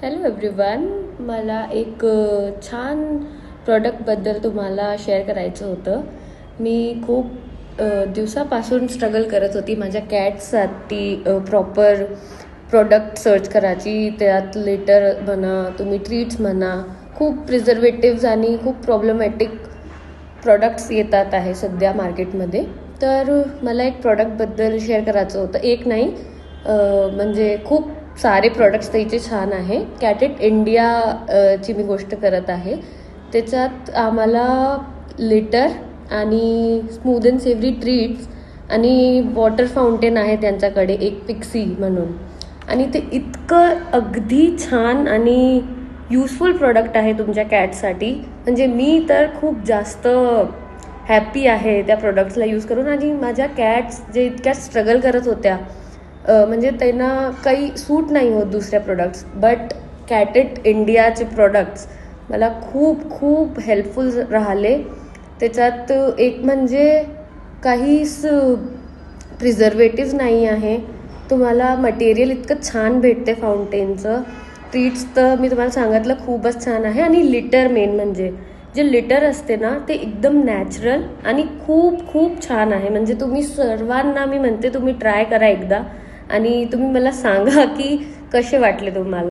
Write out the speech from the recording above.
Hello everyone. मला एक छान प्रॉडक्टबद्दल तुम्हाला शेअर करायचं होतं. मी खूप दिवसापासून स्ट्रगल करत होती माझ्या कॅटसाठी प्रॉपर प्रॉडक्ट सर्च करायची. त्यात लिटर म्हणा, तुम्ही ट्रीट्स म्हणा, खूप प्रिझर्वेटिव्ज आणि खूप प्रॉब्लेमॅटिक प्रॉडक्ट्स येतात आहे सध्या मार्केटमध्ये. तर मला एक प्रॉडक्टबद्दल शेअर करायचं होतं. एक नाही, म्हणजे खूप सारे प्रॉडक्ट्स त्याचे छान आहे. कॅटेट इंडिया ची मी गोष्ट करत आहे. त्याच्यात आम्हाला लिटर आणि स्मूथ अँड सेव्हरी ट्रीट्स आणि वॉटर फाउंटेन आहे त्यांच्याकडे एक पिक्सी म्हणून. आणि ते इतकं अगदी छान आणि युजफुल प्रॉडक्ट आहे तुमच्या कॅटसाठी. म्हणजे मी तर खूप जास्त हॅपी आहे त्या प्रोडक्ट्सला यूज करून. आणि माझ्या कॅट्स जे इतक्या स्ट्रगल करत होत्या, म्हणजे त्यांना काही सूट नाही होत दुसऱ्या प्रोडक्ट्स, बट कॅटेट इंडियाचे प्रोडक्ट्स मला खूप खूप हेल्पफुल राहिले. त्याच्यात एक म्हणजे काहीच प्रिझर्वेटिव्ज नाही आहे. तुम्हाला मटेरियल इतकं छान भेटते फाउंटेनचं. ट्रीट्स तर मी तुम्हाला सांगितलं खूपच छान आहे. आणि लिटर मेन म्हणजे जे लिटर असते ना, ते एकदम नॅचरल आणि खूप खूप छान आहे. म्हणजे तुम्ही सर्वांना मी म्हणते तुम्ही ट्राय करा एकदा आणि तुम्ही मला सांगा की कसे वाटले तुम्हाला.